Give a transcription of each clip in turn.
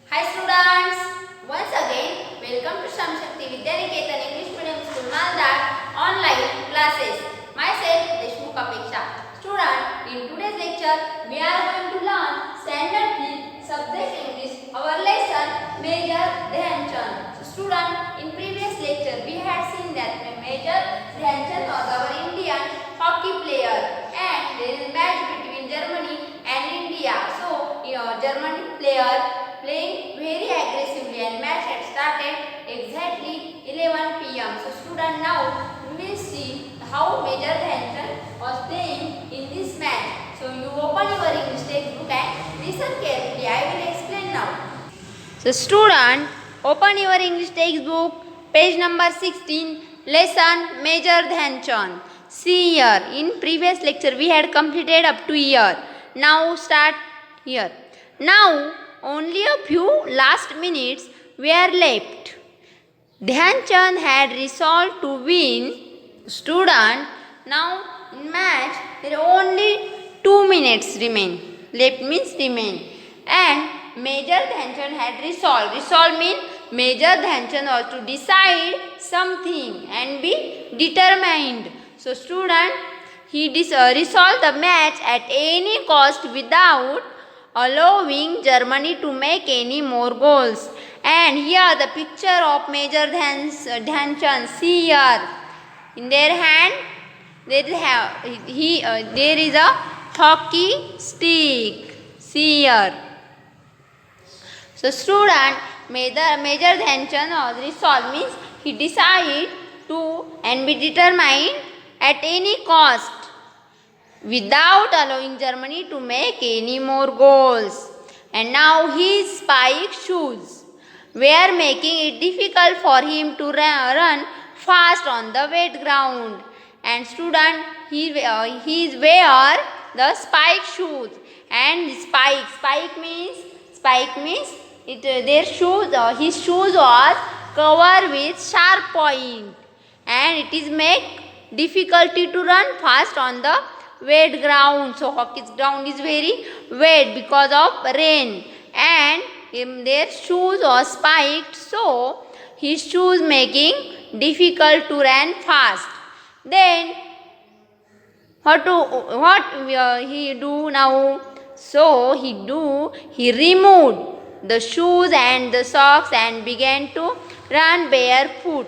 Hi students, once again welcome to Sham Shakti Vidyaniketan English Medium School Malad online classes. Myself Deshmukh Apeksha. Student, in today's lecture we are going to learn standard 3 subject English. Our lesson Major Dhyanchand. So student, in previous lecture we had seen that Major Dhyanchand was our Indian hockey player and there is a match between Germany and India. So Germany player playing very aggressively and match had started exactly 11 p.m. So student, now we will see how Major Dhyanchand was playing in this match. So you open your English textbook and listen carefully. I will explain now. So student, open your English textbook, page number 16, lesson Major Dhyanchand. See here, in previous lecture we had completed up to here. Now start here. Now only a few last minutes were left. Dhyanchand had resolved to win. Student, now in match there are only 2 minutes remain. Left means remain. And Major Dhyanchand had resolved. Resolve means Major Dhyanchand was to decide something and be determined. So student, he resolved the match at any cost without allowing Germany to make any more goals. And here the picture of Major Dhyanchand. See here, in their hand there is a hockey stick. See here. So student, Major Dhyanchand was resolved means he decided to and be determined at any cost without allowing Germany to make any more goals. And now his spike shoes were making it difficult for him to run fast on the wet ground. And student, he wear the spike shoes. And spike means their shoes, his shoes was covered with sharp point, and it is make difficulty to run fast on the wet ground. So hockey ground is very wet because of rain, and their shoes are spiked, so his shoes making difficult to run fast. Then what he do now? So he removed the shoes and the socks and began to run barefoot.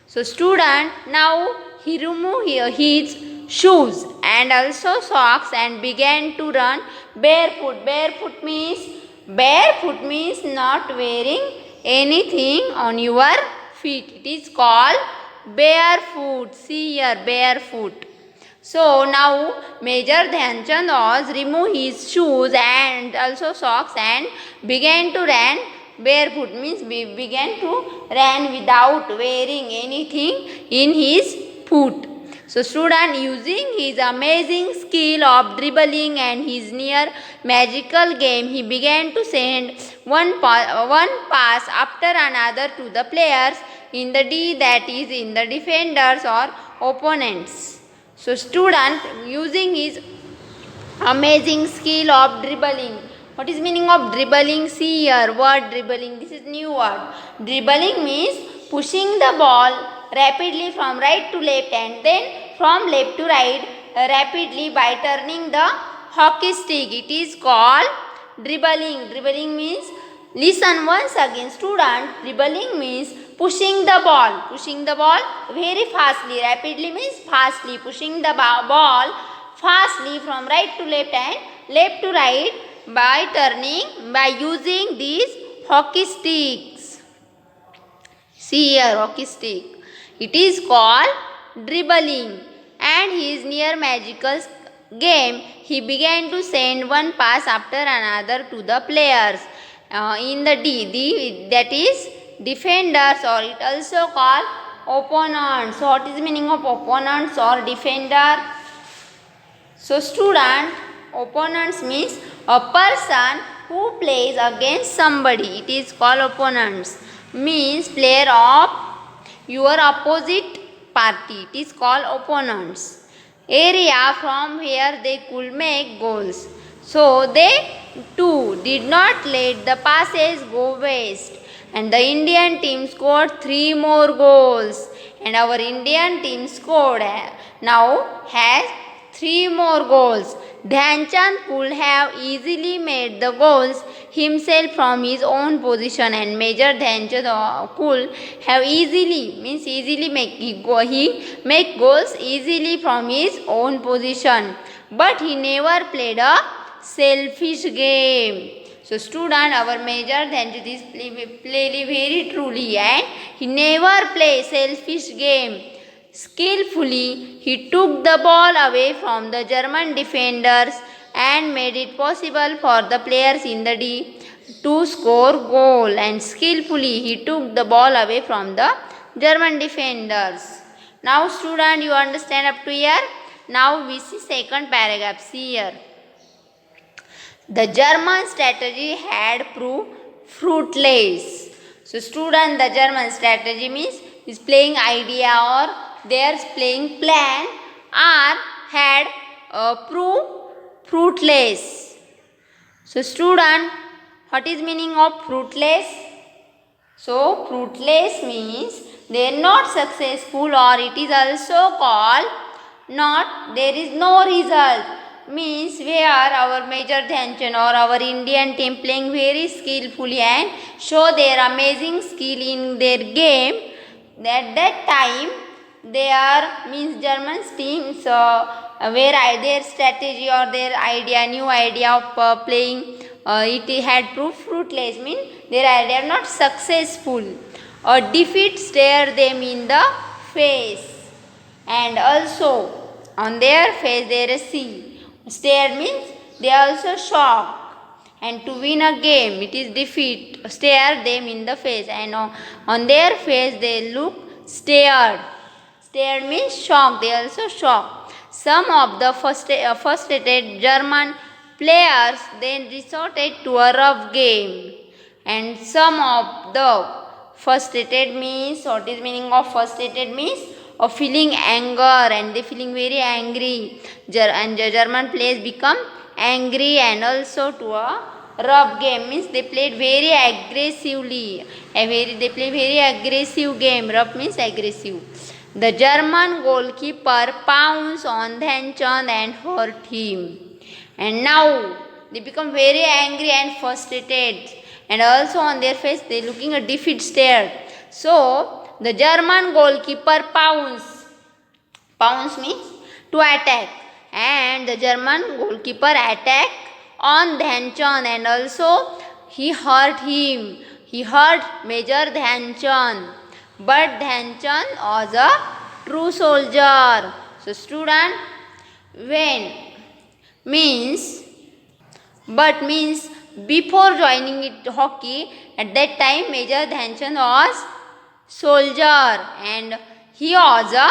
So student, now he removed his shoes and also socks and began to run barefoot. Barefoot means not wearing anything on your feet. It is called barefoot. See here, barefoot. So now Major Dhyanchand was remove his shoes and also socks and began to run barefoot, means began to run without wearing anything in his foot. So student, using his amazing skill of dribbling and his near magical game, he began to send one pass after another to the players in the D, that is in the defenders or opponents. So student, using his amazing skill of dribbling. What is meaning of dribbling? See here, word dribbling. This is new word. Dribbling means pushing the ball rapidly from right to left and then from left to right rapidly by turning the hockey stick. It is called dribbling. Dribbling means, listen once again student, dribbling means pushing the ball very fastly. Rapidly means fastly, pushing the ball fastly from right to left and left to right by using these hockey sticks. See here, hockey stick. It is called dribbling. And his near magical game, he began to send one pass after another to the players in the D, that is defenders, or it also called opponents. So what is the meaning of opponents or defender? So student, opponents means a person who plays against somebody. It is called opponents. Means player of your opposite party. It is called opponents. Area from where they could make goals. So they 2 did not let the passes go waste, and the Indian team scored 3 more goals, and our Indian team scored now has 3 more goals. Dhyanchand could have easily made the goals himself from his own position, and Major Dhyanchand could have easily make goals easily from his own position, but he never played a selfish game. So student, our Major Dhyanchand is play very truly, and he never play selfish game. Skillfully, he took the ball away from the German defenders and made it possible for the players in the D to score goal. And skillfully, he took the ball away from the German defenders. Now student, you understand up to here? Now we see second paragraph. See here. The German strategy had proved fruitless. So student, the German strategy means is playing idea or their playing plan are had proved fruitless. So student, what is meaning of fruitless? So fruitless means they are not successful, or it is also called not there is no result. Means where our Major Dhyanchand or our Indian team playing very skillfully and show their amazing skill in their game. At that time they are means German's teams where their strategy or their idea, new idea of playing it had proved fruitless, means their idea are not successful. A defeat stared them in the face, and also on their face there is see. Stare means they are also shocked, and to win a game it is defeat. Stare them in the face, and on their face they look stared. Stared means shocked, they also shocked. Some of the frustrated German players then resorted to a rough game, and some of the frustrated means, what is meaning of frustrated means of feeling anger, and they feeling very angry, and the German players become angry and also to a rough game, means they played very aggressively, they play very aggressive game. Rough means aggressive. The German goalkeeper pounced on Dhyanchand and hurt him, and now they become very angry and frustrated, and also on their face they looking a defeat stare. So the German goalkeeper pounce means to attack, and the German goalkeeper attacked on Dhyanchand, and also he hurt him. He hurt Major Dhyanchand, but Dhyanchand was a true soldier. So student, when means but means before joining it hockey, at that time Major Dhyanchand was soldier, and he was a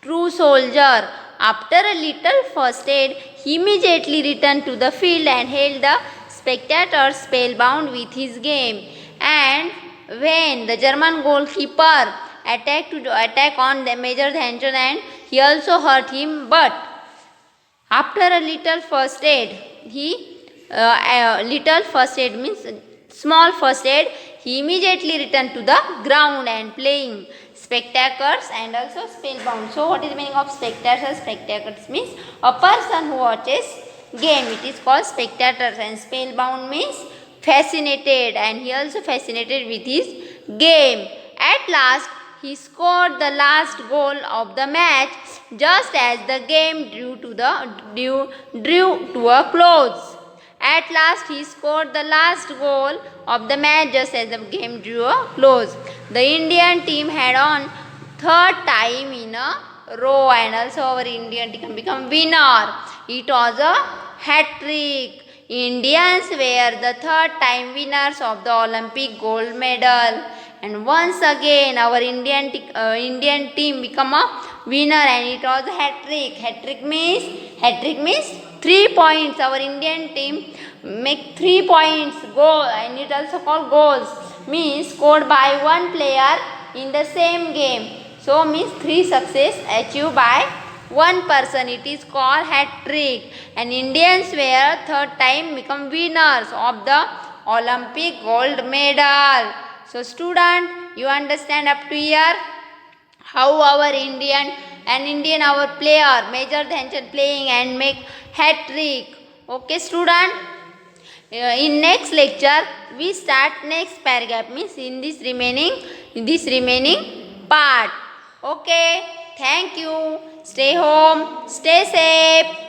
true soldier. After a little first aid, he immediately returned to the field and held the spectators spellbound with his game. And when the German goalkeeper attack on the Major Dhyanchand, and he also hurt him, but after a little first aid, little first aid means small first aid, he immediately returned to the ground and playing spectators and also spellbound. So what is the meaning of spectators? Spectators means a person who watches game, it is called spectators, and spellbound means fascinated, and he also fascinated with his game. At last he scored the last goal of the match just as the game drew to a close. At last he scored the last goal of the match just as the game drew a close. The Indian team had on third time in a row, and also our Indian team become winner. It was a hat-trick. Indians were the third time winners of the Olympic gold medal. And once again our Indian team become a winner, and it was a hat-trick. Hat-trick means 3 points. Our Indian team make 3 points goal, and it also called goals, means scored by one player in the same game. So means 3 success achieved by one person, it is called hat trick. And Indians were third time become winners of the Olympic gold medal. So student, you understand up to here how our Indian our player Major Dhyanchand playing and make hat trick. Okay student. In next lecture we start next paragraph, means in this remaining part. Okay, thank you. Stay home, stay safe.